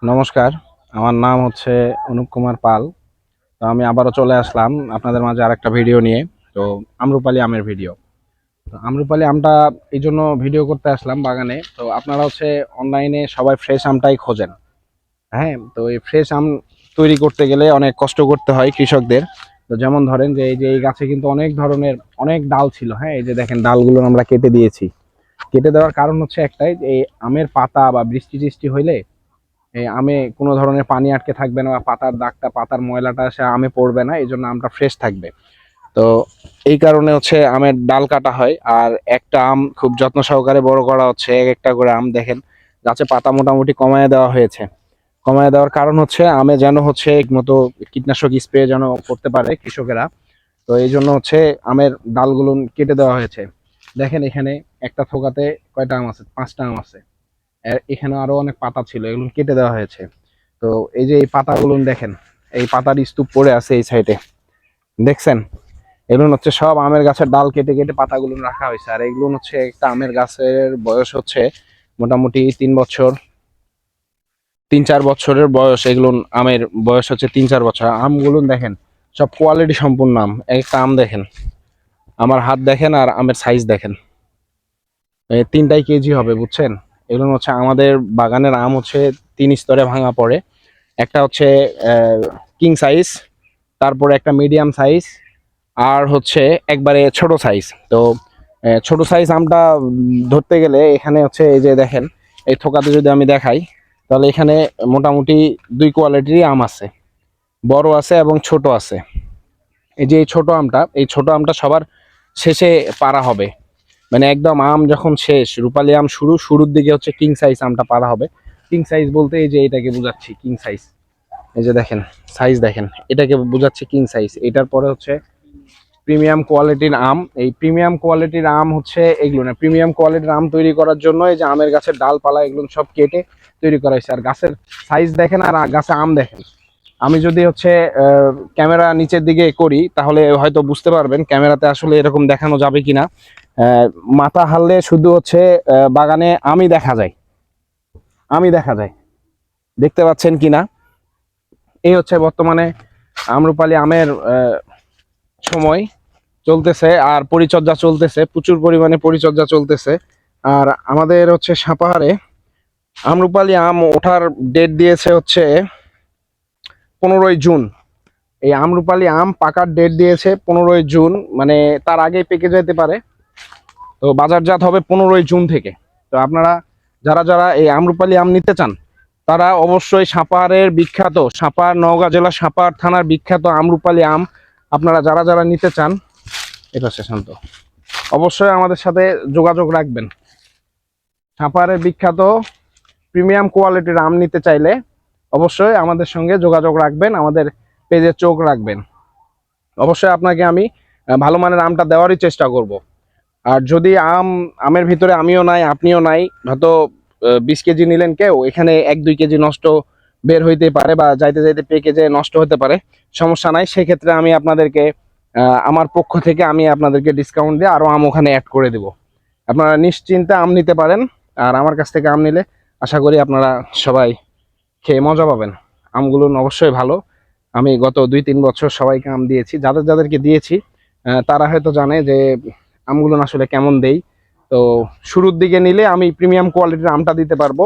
নমস্কার, আমার নাম হচ্ছে অনুপ কুমার পাল। তো আমি আবারও চলে আসলাম আপনাদের মাঝে আরেকটা ভিডিও নিয়ে। তো আম্রপালি আমের ভিডিও। তো আম্রপালি আমটা এই জন্য ভিডিও করতে আসলাম বাগানে। তো আপনারা হচ্ছে অনলাইনে সবাই ফ্রেশ আমটাই খোঁজেন। হ্যাঁ, তো এই ফ্রেশ আম তৈরি করতে গেলে অনেক কষ্ট করতে হয় কৃষকদের। তো যেমন ধরেন যে এই গাছে কিন্তু অনেক ধরনের অনেক ডাল ছিল। হ্যাঁ, এই যে দেখেন ডালগুলো আমরা কেটে দিয়েছি। কেটে দেওয়ার কারণ হচ্ছে একটাই, যে এই আমের পাতা বা বৃষ্টি টিষ্টি হইলে এই আমে কোনো ধরনের পানি আটকে থাকবে না, বা পাতার দাগটা পাতার ময়লাটা সে আমে পড়বে না, এই জন্য আমটা ফ্রেশ থাকবে। তো এই কারণে হচ্ছে আমের ডাল কাটা হয়। আর একটা আম খুব যত্ন সহকারে বড় করা হচ্ছে, এক একটা করে আম দেখেন গাছে পাতা মোটামুটি কমায় দেওয়া হয়েছে। কমায় দেওয়ার কারণ হচ্ছে আমে যেন হচ্ছে মতো কীটনাশক স্প্রে যেন করতে পারে কৃষকেরা। তো এই জন্য হচ্ছে আমের ডালগুলো কেটে দেওয়া হয়েছে। দেখেন এখানে একটা থোকাতে কয়টা আম আছে, 5টা আম আছে। এখানে আরো অনেক পাতা ছিল, এগুলো কেটে দেওয়া হয়েছে। তো এই যে এই পাতাগুলো দেখেন, এই পাতার স্তূপ পড়ে আছে এই সাইডে, দেখছেন? এগুলো হচ্ছে সব আমের গাছের ডাল কেটে কেটে পাতাগুলো রাখা হয়েছে। আর এগুলো হচ্ছে একটা আমের গাছের বয়স হচ্ছে মোটামুটি 3 বছর, 3-4 বছরের বয়স। এগুলো আমের বয়স হচ্ছে 3-4 বছর। আমগুলো দেখেন সব কোয়ালিটি সম্পূর্ণ আম। একটা আম দেখেন, আমার হাত দেখেন আর আমের সাইজ দেখেন, এই 3টাই কেজি হবে, বুঝছেন? এগুলো হচ্ছে আমাদের বাগানের আম হচ্ছে 3 স্তরে ভাঙা পড়ে। একটা হচ্ছে কিং সাইজ, তারপরে একটা মিডিয়াম সাইজ, আর হচ্ছে একবারে ছোট সাইজ। তো ছোট সাইজ আমটা ধরতে গেলে এখানে হচ্ছে এই যে দেখেন, এই থোকাতে যদি আমি দেখাই, তাহলে এখানে মোটামুটি 2 কোয়ালিটির আম আছে, বড় আছে এবং ছোট আছে। এই যে এই ছোট আমটা সবার শেষে পারা হবে, মানে একদম আম যখন শেষ, রূপালি আম শুরুর দিকে হচ্ছে কিং সাইজ আমটা পারা হবে। কিং সাইজ বলতে এই যে এটাকে বোঝাচ্ছি কিং সাইজ। এই যে দেখেন সাইজ দেখেন, এটাকে বোঝাচ্ছে কিং সাইজ। এটার পরে হচ্ছে প্রিমিয়াম কোয়ালিটির আম। এই প্রিমিয়াম কোয়ালিটির আম হচ্ছে এগুলো না, প্রিমিয়াম কোয়ালিটির আম তৈরি করার জন্য এই যে আমের গাছের ডালপালা এগুলো সব কেটে তৈরি করা হয়েছে। আর গাছের সাইজ দেখেন আর গাছে আম দেখেন। আমি যদি হচ্ছে ক্যামেরা নিচের দিকে করি তাহলে হয়তো বুঝতে পারবেন ক্যামেরাতে আসলে এরকম দেখানো যাবে কিনা। মাথা হাললে শুধু হচ্ছে বাগানে আমি দেখা যায়, আমি দেখা যায়, দেখতে পাচ্ছেন কিনা। এই হচ্ছে বর্তমানে আম্রপালি আমের সময় চলতেছে, আর পরিচর্যা চলতেছে, প্রচুর পরিমাণে পরিচর্যা চলতেছে। আর আমাদের হচ্ছে সাপাহারে আম্রপালি আম ওঠার ডেট দিয়েছে হচ্ছে 15ই জুন। এই আম্রপালি আম পাকার ডেট দিয়েছে 15ই জুন, মানে তার আগেই পেকে যেতে পারে। তো বাজারজাত হবে 15ই জুন থেকে। তো আপনারা যারা যারা এই আম্রপালি আম নিতে চান, তারা অবশ্যই সাপাহারের বিখ্যাত, সাপাহার নওগাঁ জেলা সাপাহার থানার বিখ্যাত আম্রপালি আম আপনারা যারা যারা নিতে চান, এটা শান্ত, অবশ্যই আমাদের সাথে যোগাযোগ রাখবেন। সাপাহারের বিখ্যাত প্রিমিয়াম কোয়ালিটির আম নিতে চাইলে অবশ্যই আমাদের সঙ্গে যোগাযোগ রাখবেন, আমাদের পেজে চোখ রাখবেন। অবশ্যই আপনাকে আমি ভালো মানের আমটা দেওয়ারই চেষ্টা করব। আর যদি আমের ভিতরে আমিও নাই আপনিও নাই, হয়তো 20 কেজি নিলেন কেউ, এখানে 1-2 কেজি নষ্ট বের হইতে পারে, বা যাইতে যাইতে পেকে যেয়ে নষ্ট হতে পারে, সমস্যা নাই। সেক্ষেত্রে আমি আপনাদেরকে আমার পক্ষ থেকে আমি আপনাদেরকে ডিসকাউন্ট দিয়ে আরও আম ওখানে অ্যাড করে দেব। আপনারা নিশ্চিন্তে আম নিতে পারেন। আর আমার কাছ থেকে আম নিলে আশা করি আপনারা সবাই খেয়ে মজা পাবেন। আমগুলো অবশ্যই ভালো। আমি গত 2-3 বছর সবাইকে আম দিয়েছি, যাদের যাদেরকে দিয়েছি তারা হয়তো জানে যে আমগুলো আসলে কেমন দেই। তো শুরুর দিকে নিলে আমি প্রিমিয়াম কোয়ালিটির আমটা দিতে পারবো,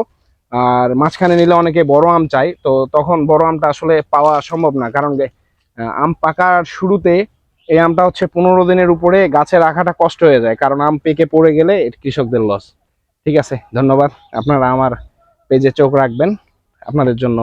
আর মাঝখানে নিলে অনেকে বড় আম চাই, তো তখন বড় আমটা আসলে পাওয়া সম্ভব না। কারণ আম পাকার শুরুতে এই আমটা হচ্ছে 15 দিনের উপরে গাছে রাখাটা কষ্ট হয়ে যায়, কারণ আম পেকে পড়ে গেলে কৃষকদের লস। ঠিক আছে, ধন্যবাদ। আপনারা আমার পেজে চোখ রাখবেন, আপনাদের জন্য